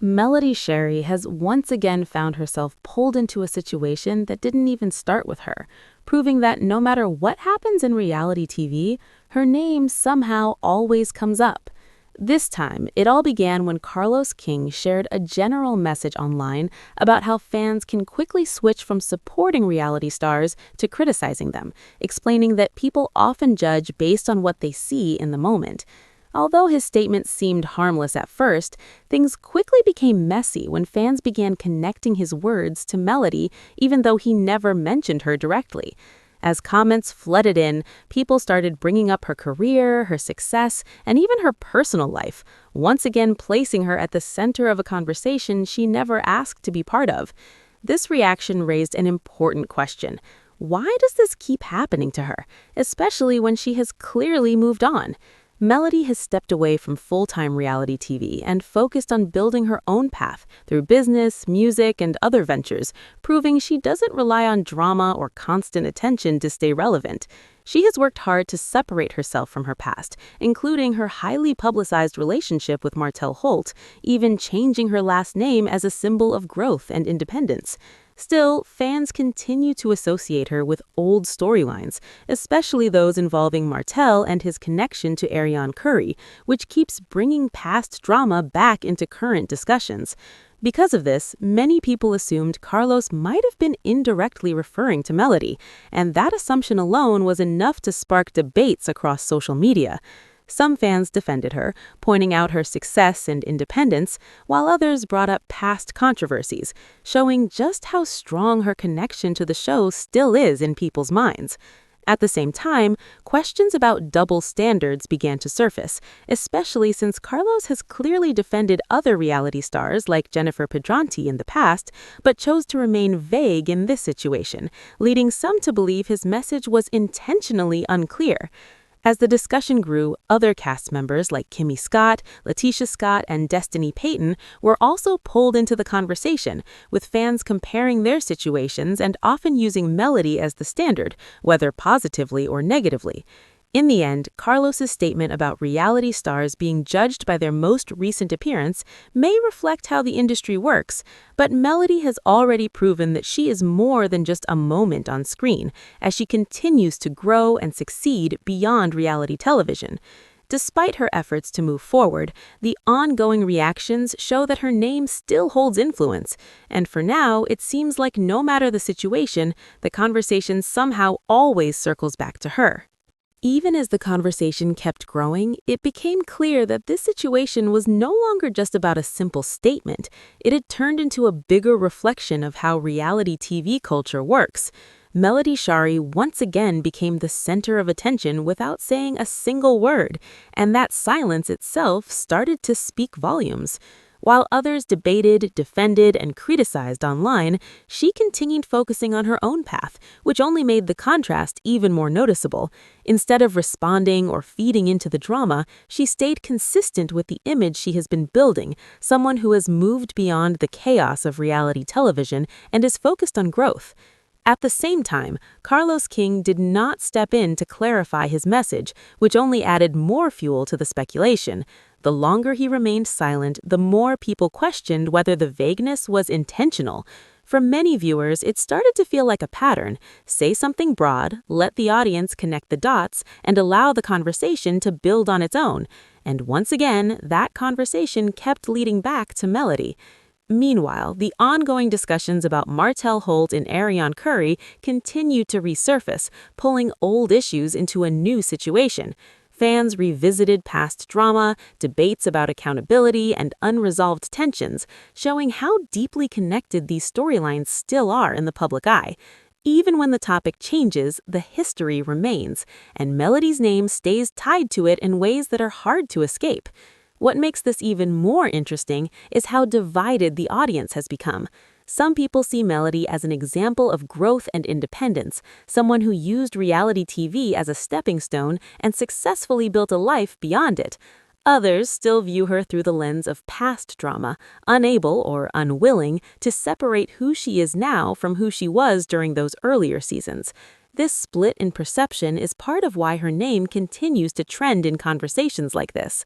Melody Shari has once again found herself pulled into a situation that didn't even start with her, proving that no matter what happens in reality TV, her name somehow always comes up. This time, it all began when Carlos King shared a general message online about how fans can quickly switch from supporting reality stars to criticizing them, explaining that people often judge based on what they see in the moment. Although his statement seemed harmless at first, things quickly became messy when fans began connecting his words to Melody, even though he never mentioned her directly. As comments flooded in, people started bringing up her career, her success, and even her personal life, once again placing her at the center of a conversation she never asked to be part of. This reaction raised an important question. Why does this keep happening to her, especially when she has clearly moved on? Melody has stepped away from full-time reality TV and focused on building her own path through business, music, and other ventures, proving she doesn't rely on drama or constant attention to stay relevant. She has worked hard to separate herself from her past, including her highly publicized relationship with Martell Holt, even changing her last name as a symbol of growth and independence. Still, fans continue to associate her with old storylines, especially those involving Martell and his connection to Ariane Curry, which keeps bringing past drama back into current discussions. Because of this, many people assumed Carlos might have been indirectly referring to Melody, and that assumption alone was enough to spark debates across social media. Some fans defended her, pointing out her success and independence, while others brought up past controversies, showing just how strong her connection to the show still is in people's minds. At the same time, questions about double standards began to surface, especially since Carlos has clearly defended other reality stars like Jennifer Pedranti in the past, but chose to remain vague in this situation, leading some to believe his message was intentionally unclear. As the discussion grew, other cast members like Kimmy Scott, Letitia Scott, and Destiny Payton were also pulled into the conversation, with fans comparing their situations and often using Melody as the standard, whether positively or negatively. In the end, Carlos's statement about reality stars being judged by their most recent appearance may reflect how the industry works, but Melody has already proven that she is more than just a moment on screen, as she continues to grow and succeed beyond reality television. Despite her efforts to move forward, the ongoing reactions show that her name still holds influence, and for now, it seems like no matter the situation, the conversation somehow always circles back to her. Even as the conversation kept growing, it became clear that this situation was no longer just about a simple statement. It had turned into a bigger reflection of how reality TV culture works. Melody Shari once again became the center of attention without saying a single word, and that silence itself started to speak volumes. While others debated, defended, and criticized online, she continued focusing on her own path, which only made the contrast even more noticeable. Instead of responding or feeding into the drama, she stayed consistent with the image she has been building, someone who has moved beyond the chaos of reality television and is focused on growth. At the same time, Carlos King did not step in to clarify his message, which only added more fuel to the speculation. The longer he remained silent, the more people questioned whether the vagueness was intentional. For many viewers, it started to feel like a pattern. Say something broad, let the audience connect the dots, and allow the conversation to build on its own. And once again, that conversation kept leading back to Melody. Meanwhile, the ongoing discussions about Martell Holt and Ariane Curry continued to resurface, pulling old issues into a new situation. Fans revisited past drama, debates about accountability, and unresolved tensions, showing how deeply connected these storylines still are in the public eye. Even when the topic changes, the history remains, and Melody's name stays tied to it in ways that are hard to escape. What makes this even more interesting is how divided the audience has become. Some people see Melody as an example of growth and independence, someone who used reality TV as a stepping stone and successfully built a life beyond it. Others still view her through the lens of past drama, unable or unwilling to separate who she is now from who she was during those earlier seasons. This split in perception is part of why her name continues to trend in conversations like this.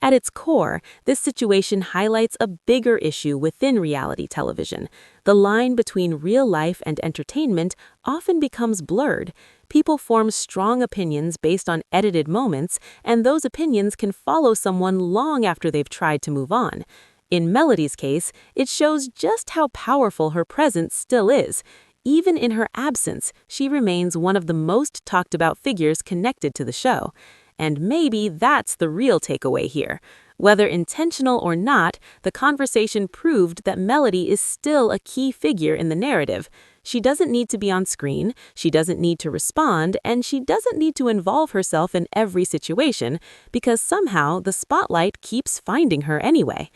At its core, this situation highlights a bigger issue within reality television. The line between real life and entertainment often becomes blurred. People form strong opinions based on edited moments, and those opinions can follow someone long after they've tried to move on. In Melody's case, it shows just how powerful her presence still is. Even in her absence, she remains one of the most talked about figures connected to the show. And maybe that's the real takeaway here. Whether intentional or not, the conversation proved that Melody is still a key figure in the narrative. She doesn't need to be on screen, she doesn't need to respond, and she doesn't need to involve herself in every situation, because somehow the spotlight keeps finding her anyway.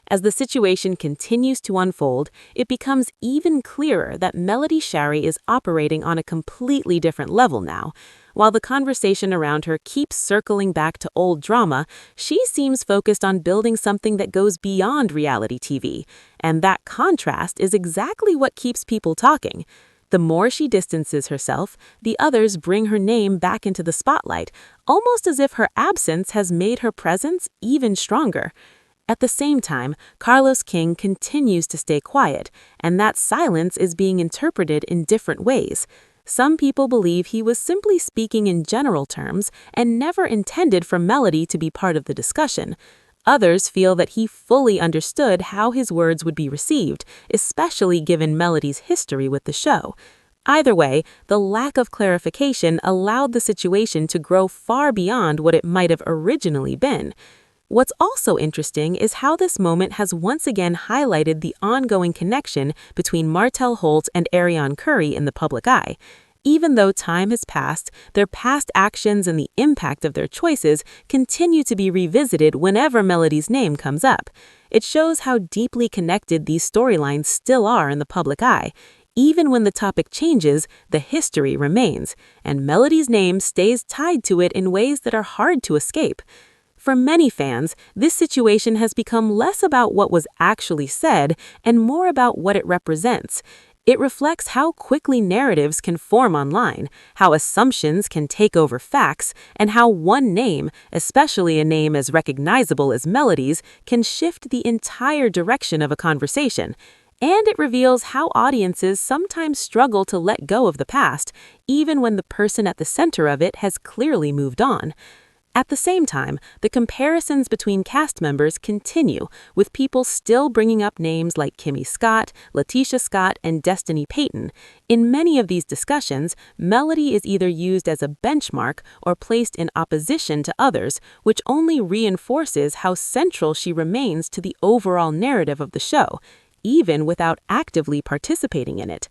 As the situation continues to unfold, it becomes even clearer that Melody Shari is operating on a completely different level now. While the conversation around her keeps circling back to old drama, she seems focused on building something that goes beyond reality TV. And that contrast is exactly what keeps people talking. The more she distances herself, the others bring her name back into the spotlight, almost as if her absence has made her presence even stronger. At the same time, Carlos King continues to stay quiet, and that silence is being interpreted in different ways. Some people believe he was simply speaking in general terms and never intended for Melody to be part of the discussion. Others feel that he fully understood how his words would be received, especially given Melody's history with the show. Either way, the lack of clarification allowed the situation to grow far beyond what it might have originally been. What's also interesting is how this moment has once again highlighted the ongoing connection between Martell Holt and Ariane Curry in the public eye. Even though time has passed, their past actions and the impact of their choices continue to be revisited whenever Melody's name comes up. It shows how deeply connected these storylines still are in the public eye. Even when the topic changes, the history remains, and Melody's name stays tied to it in ways that are hard to escape. For many fans, this situation has become less about what was actually said and more about what it represents. It reflects how quickly narratives can form online, how assumptions can take over facts, and how one name, especially a name as recognizable as Melody's, can shift the entire direction of a conversation. And it reveals how audiences sometimes struggle to let go of the past, even when the person at the center of it has clearly moved on. At the same time, the comparisons between cast members continue, with people still bringing up names like Kimmy Scott, Letitia Scott, and Destiny Payton. In many of these discussions, Melody is either used as a benchmark or placed in opposition to others, which only reinforces how central she remains to the overall narrative of the show, even without actively participating in it.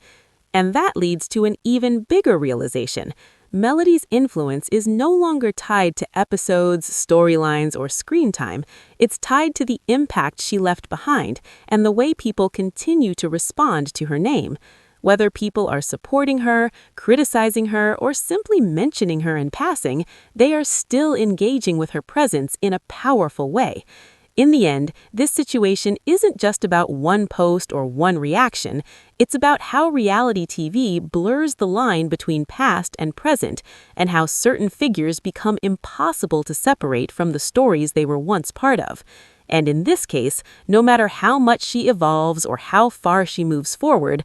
And that leads to an even bigger realization. Melody's influence is no longer tied to episodes, storylines, or screen time. It's tied to the impact she left behind and the way people continue to respond to her name. Whether people are supporting her, criticizing her, or simply mentioning her in passing, they are still engaging with her presence in a powerful way. In the end, this situation isn't just about one post or one reaction. It's about how reality TV blurs the line between past and present, and how certain figures become impossible to separate from the stories they were once part of. And in this case, no matter how much she evolves or how far she moves forward,